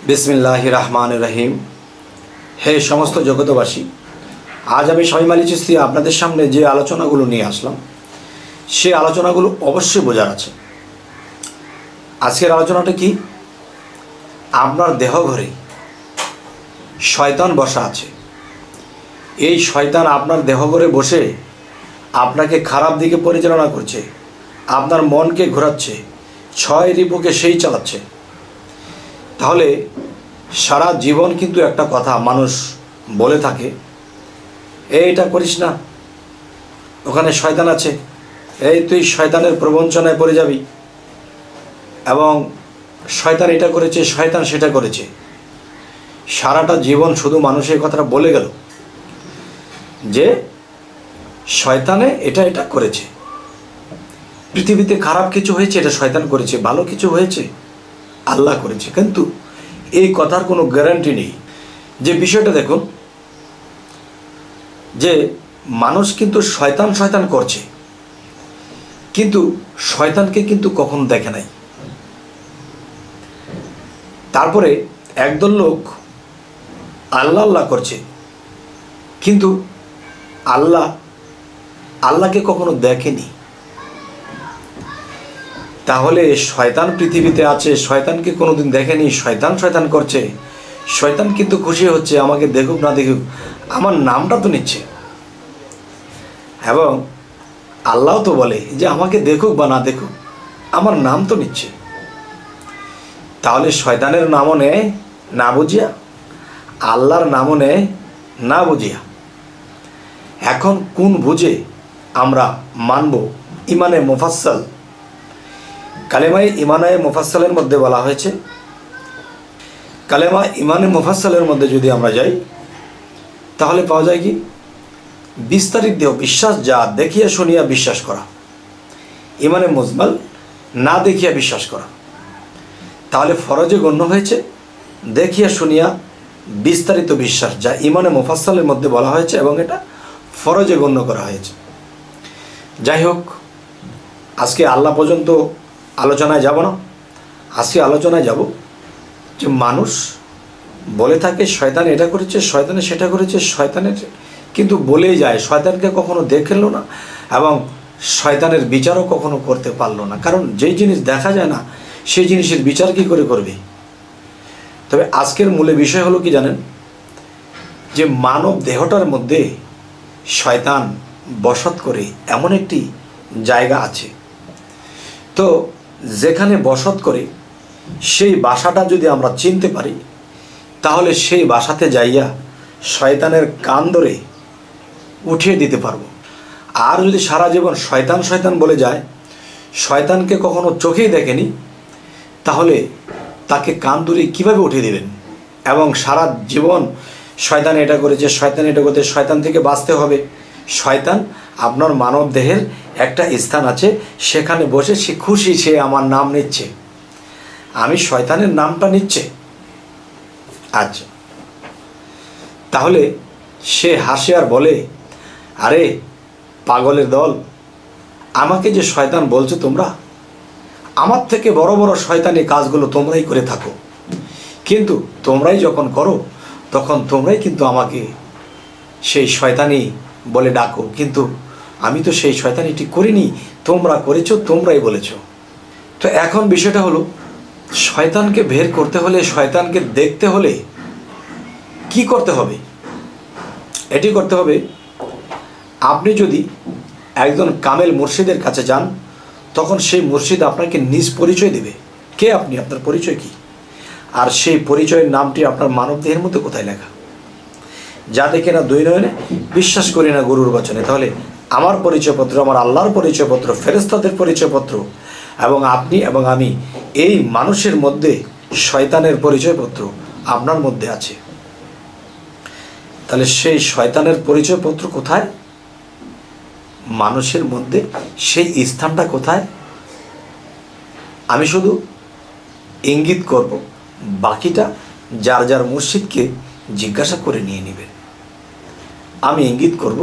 बिस्मिल्लाहिर रहमानिर रहीम। हे समस्त जगतबासी, आज আমি শামীম আলী চিশতি আপনাদের সামনে যে আলোচনাগুলো নিয়ে আসলাম সেই আলোচনাগুলো অবশ্যই বোঝার আছে। আজকের আলোচনাটা কি? আপনার দেহঘরে শয়তান বসা আছে। এই শয়তান আপনার দেহঘরে বসে আপনাকে খারাপ দিকে পরিচালনা করছে, আপনার মনকে ঘোরাচ্ছে, ছয় রিপুকে সেই চালাচ্ছে। তাহলে সারা জীবন কিন্তু একটা কথা মানুষ বলে থাকে, এইটা করিস না, ওখানে শয়তান আছে, এই তুই শয়তানের প্রবঞ্চনায় পড়ে যাবি, এবং শয়তান এটা করেছে, শয়তান সেটা করেছে। সারাটা জীবন শুধু মানুষের কথাটা বলে গেল যে শয়তানে এটা করেছে, পৃথিবীতে খারাপ কিছু হয়েছে এটা শয়তান করেছে, ভালো কিছু হয়েছে আল্লাহ করেছে। কিন্তু এই কথার কোনো গ্যারান্টি নেই। যে বিষয়টা দেখুন, যে মানুষ কিন্তু শয়তান করছে, কিন্তু শয়তানকে কিন্তু কখনো দেখে নাই। তারপরে একদল লোক আল্লাহ করছে, কিন্তু আল্লাহকে কখনো দেখেনি। তাহলে শয়তান পৃথিবীতে আছে, শয়তানকে কোনোদিন দেখেনি, শয়তান করছে। শয়তান কিন্তু খুশি হচ্ছে, আমাকে দেখুক না দেখুক, আমার নামটা তো নিচ্ছে। এবং আল্লাহ তো বলে যে আমাকে দেখুক বা না দেখুক, আমার নাম তো নিচ্ছে। তাহলে শয়তানের নামও নেয় না বুঝিয়া, আল্লাহর নামও নেয় না বুঝিয়া। এখন কোন বুঝে আমরা মানব? ইমানে মুফাসসাল, কালেমায়ে ইমানে মুফাসসালের মধ্যে বলা হয়েছে, কালেমা ইমানে মুফাসসালের মধ্যে যদি আমরা যাই তাহলে পাওয়া যায় কি? বিস্তারিত দেহ বিশ্বাস, যা দেখিয়া শুনিয়া বিশ্বাস করা। ইমানে মুজমাল, না দেখিয়া বিশ্বাস করা। তাহলে ফরজে গণ্য হয়েছে দেখিয়া শুনিয়া বিস্তারিত বিশ্বাস, যা ইমানে মুফাসসালের মধ্যে বলা হয়েছে, এবং এটা ফরজে গণ্য করা হয়েছে। যাই হোক, আজকে আল্লাহ পর্যন্ত আলোচনায় যাব না। আজকে আলোচনায় যাব যে মানুষ বলে থাকে শয়তান এটা করেছে, শয়তানে সেটা করেছে, শয়তানের কিন্তু বলেই যায়, শয়তানকে কখনো দেখলো না এবং শয়তানের বিচারও কখনো করতে পারলো না। কারণ যেই জিনিস দেখা যায় না সেই জিনিসের বিচার কী করে করবে? তবে আজকের মূলে বিষয় হলো কি জানেন, যে মানব দেহটার মধ্যে শয়তান বসত করে এমন একটি জায়গা আছে। তো যেখানে বসত করে সেই বাসাটা যদি আমরা চিনতে পারি, তাহলে সেই বাসাতে যাইয়া শয়তানের কান ধরে উঠিয়ে দিতে পারবো। আর যদি সারা জীবন শয়তান বলে যায়, শয়তানকে কখনো চোখেই দেখেনি, তাহলে তাকে কান ধরে কীভাবে উঠিয়ে দেবেন? এবং সারা জীবন শয়তান এটা করেছে, শয়তান এটা করতে, শয়তান থেকে বাঁচতে হবে। শয়তান আপনার মানব দেহের একটা স্থান আছে, সেখানে বসে সে খুশি, সে আমার নাম নিচ্ছে, আমি শয়তানের নামটা নিচ্ছে। আচ্ছা, তাহলে সে হাসে আর বলে, আরে পাগলের দল, আমাকে যে শয়তান বলছো তোমরা, আমার থেকে বড় বড় শয়তানি কাজগুলো তোমরাই করে থাকো, কিন্তু তোমরাই যখন করো তখন তোমরাই কিন্তু আমাকে সেই শয়তানি বলে ডাকো, কিন্তু আমি তো সেই শয়তানিটি করিনি, তোমরা করেছো, তোমরাই বলেছো। তো এখন বিষয়টা হলো, শয়তানকে বের করতে হলে, শয়তানকে দেখতে হলে কি করতে হবে? এটি করতে হবে, আপনি যদি একজন কামেল মুর্শিদের কাছে যান, তখন সেই মুর্শিদ আপনাকে নিজ পরিচয় দেবে, কে আপনি, আপনার পরিচয় কি, আর সেই পরিচয়ের নামটি আপনার মানব দেহের মধ্যে কোথায় লেখা। যা দেখে না দুই নয়নে, বিশ্বাস করি না গুরুর বচনে। তাহলে আমার পরিচয়পত্র, আমার আল্লাহর পরিচয়পত্র, ফেরেশতাদের পরিচয়পত্র, এবং আপনি এবং আমি, এই মানুষের মধ্যে শয়তানের পরিচয়পত্র আপনার মধ্যে আছে। তাহলে সেই শয়তানের পরিচয়পত্র কোথায়? মানুষের মধ্যে। সেই স্থানটা কোথায়? আমি শুধু ইঙ্গিত করব, বাকিটা যার যার মুর্শিদকে জিজ্ঞাসা করে নিয়ে নেবেন। আমি ইঙ্গিত করব,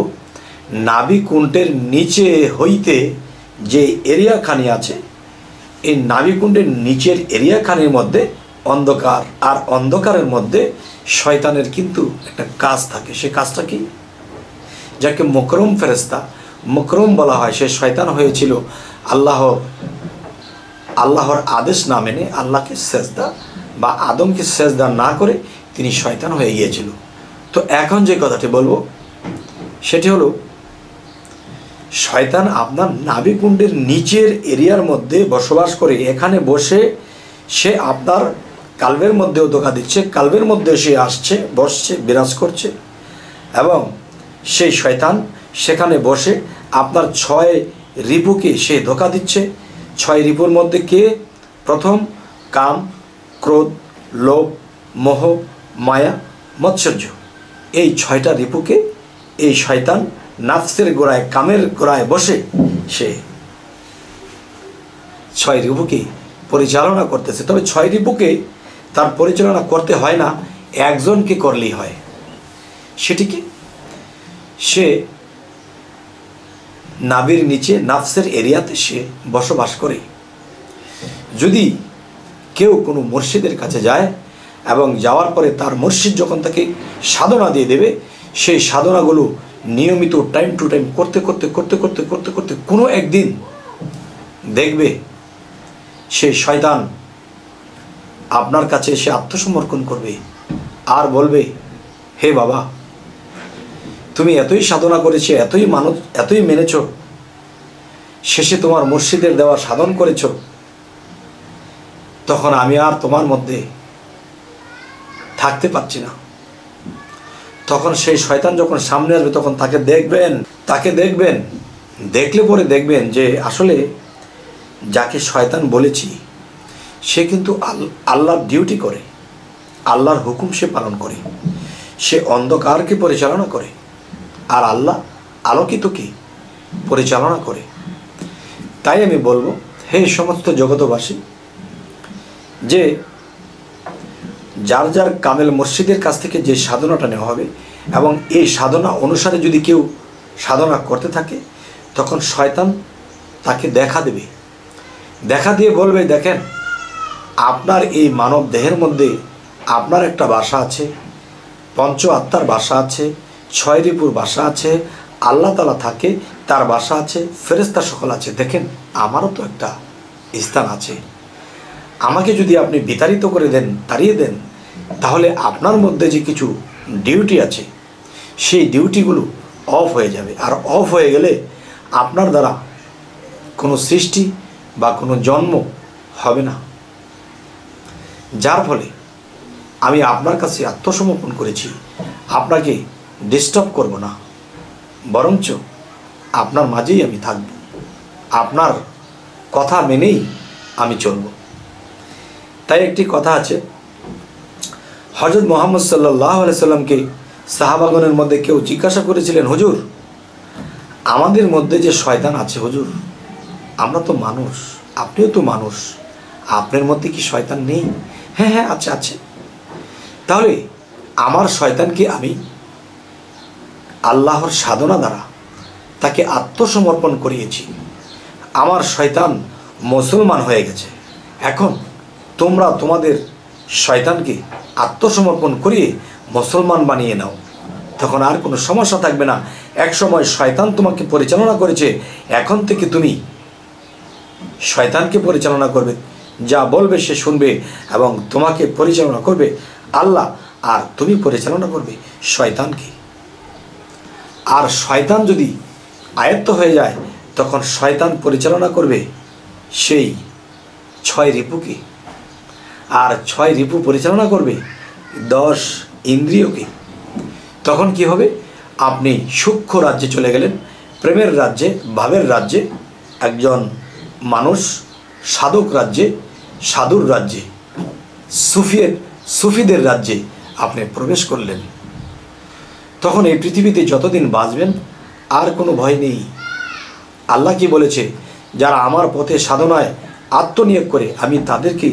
নাভি কুণ্ডের নিচে হইতে যে এরিয়াখানি আছে, এই নাভিকুণ্ডের নিচের এরিয়াখানির মধ্যে অন্ধকার, আর অন্ধকারের মধ্যে শয়তানের কিন্তু একটা কাজ থাকে। সে কাজটা কি? যাকে মুকরম ফেরেশতা, মুকরম বলা হয়, সে শয়তান হয়েছিল আল্লাহর আদেশ না মেনে, আল্লাহকে সেজদা বা আদমকে সেজদা না করে তিনি শয়তান হয়ে গিয়েছিল। তো এখন যে কথাটি বলবো সেটি হলো, শয়তান আপনার নাভিকুণ্ডের নিচের এরিয়ার মধ্যে বসবাস করে, এখানে বসে সে আপনার কালবের মধ্যেও ধোঁকা দিচ্ছে, কালবের মধ্যে সে আসছে, বসছে, বিরাজ করছে, এবং সেই শয়তান সেখানে বসে আপনার 6 রিপুকে সে ধোঁকা দিচ্ছে। 6 রিপুর মধ্যে কে? প্রথম কাম, ক্রোধ, লোভ, মোহ, মায়া, মৎসর্য। এই 6টা রিপুকে এই শয়তান নাফসের গোড়ায়, কামের গোড়ায় বসে সে 6 রিপুকে পরিচালনা করতেছে। তবে 6 রিপুকে তার পরিচালনা করতে হয় না, একজনকে করলেই হয়। সেটি কি? সে নাভির নিচে নাফসের এরিয়াতে সে বসবাস করে। যদি কেউ কোনো মুর্শিদের কাছে যায় এবং যাওয়ার পরে তার মুর্শিদ যখন তাকে সাধনা দিয়ে দেবে, সেই সাধনাগুলো নিয়মিত টাইম টু টাইম করতে করতে করতে করতে করতে করতে কোনো একদিন দেখবে সেই শয়তান আপনার কাছে এসে আত্মসমর্পণ করবে আর বলবে, হে বাবা, তুমি এতই সাধনা করেছো, এতই মানত, এতই মেনেছ, শেষে তোমার মুর্শিদের দেওয়া সাধন করেছ, তখন আমি আর তোমার মধ্যে থাকতে পারছি না। তখন সেই শয়তান যখন সামনে আসবে তখন তাকে দেখবেন, দেখলে পরে দেখবেন যে আসলে যাকে শয়তান বলেছি সে কিন্তু আল্লাহর ডিউটি করে, আল্লাহর হুকুম সে পালন করে, সে অন্ধকারকে পরিচালনা করে, আর আল্লাহ আলোকিতকে পরিচালনা করে। তাই আমি বলবো, হে সমস্ত জগতবাসী, যে যার যার কামেল মুর্শিদের কাছ থেকে যে সাধনাটা নেওয়া হবে এবং এই সাধনা অনুসারে যদি কেউ সাধনা করতে থাকে, তখন শয়তান তাকে দেখা দেবে, দেখা দিয়ে বলবে, দেখেন, আপনার এই মানব দেহের মধ্যে আপনার একটা বাসা আছে, পঞ্চ আত্মার বাসা আছে, 6 রিপুর বাসা আছে, আল্লাহ তাআলা থাকে, তার বাসা আছে, ফেরেশতা সকল আছে। দেখেন, আমারও তো একটা স্থান আছে। আমাকে যদি আপনি বিতাড়িত করে দেন, তাড়িয়ে দেন, তাহলে আপনার মধ্যে যে কিছু ডিউটি আছে সেই ডিউটিগুলো অফ হয়ে যাবে। আর অফ হয়ে গেলে আপনার দ্বারা কোনো সৃষ্টি বা কোনো জন্ম হবে না। যার ফলে আমি আপনার কাছে আত্মসমর্পণ করেছি, আপনাকে ডিস্টার্ব করব না, বরঞ্চ আপনার মাঝেই আমি থাকব, আপনার কথা মেনেই আমি চলব। তাই একটি কথা আছে, হযরত মুহাম্মদ সাল্লাল্লাহু আলাইহি সাল্লামকে সাহাবাগণের মধ্যে কেউ জিজ্ঞাসা করেছিলেন, হুজুর, আমাদের মধ্যে যে শয়তান আছে হুজুর, আমরা তো মানুষ, আপনিও তো মানুষ, আপনার মধ্যে কি শয়তান নেই? হ্যাঁ হ্যাঁ, আচ্ছা আছে। তাহলে আমার শয়তানকে আমি আল্লাহর সাধনা দ্বারা তাকে আত্মসমর্পণ করিয়েছি, আমার শয়তান মুসলমান হয়ে গেছে। এখন তোমরা তোমাদের শয়তানকে আত্মসমর্পণ করিয়ে মুসলমান বানিয়ে নাও, তখন আর কোনো সমস্যা থাকবে না। এক সময় শয়তান তোমাকে পরিচালনা করেছে, এখন থেকে তুমি শয়তানকে পরিচালনা করবে, যা বলবে সে শুনবে এবং তোমাকে পরিচালনা করবে আল্লাহ, আর তুমি পরিচালনা করবে শয়তানকে। আর শয়তান যদি আয়ত্ত হয়ে যায়, তখন শয়তান পরিচালনা করবে সেই 6 রিপুকে, আর 6 রিপু পরিচালনা করবে 10 ইন্দ্রিয়কে। তখন কি হবে? আপনি সূক্ষ্ম রাজ্যে চলে গেলেন, প্রেমের রাজ্যে, ভাবের রাজ্যে, একজন মানুষ সাধক রাজ্যে, সাধুর রাজ্যে, সুফিদের রাজ্যে আপনি প্রবেশ করলেন। তখন এই পৃথিবীতে যতদিন বাঁচবেন আর কোনো ভয় নেই। আল্লাহ কি বলেছে? যারা আমার পথে সাধনায় আত্মনিয়োগ করে আমি তাদেরকে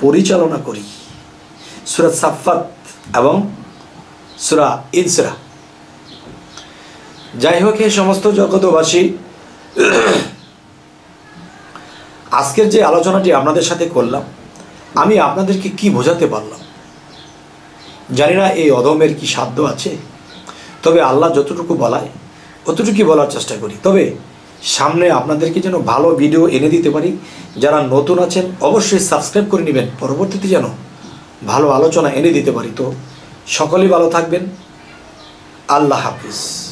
পরিচালনা করি। সূরা সাফফাত এবং সূরা ইসরা। যাই হোক, এই সমস্ত জগতবাসী, আজকের যে আলোচনাটি আপনাদের সাথে করলাম, আমি আপনাদেরকে কি বোঝাতে পারলাম জানি না, এই অধমের কি সাধ্য আছে। তবে আল্লাহ যতটুকু বলায় অতটুকুই বলার চেষ্টা করি। তবে সামনে আপনাদেরকে যেন ভালো ভিডিও এনে দিতে পারি। যারা নতুন আছেন অবশ্যই সাবস্ক্রাইব করে নেবেন, পরবর্তীতে যেন ভালো আলোচনা এনে দিতে পারি। তো সকলেই ভালো থাকবেন। আল্লাহ হাফিজ।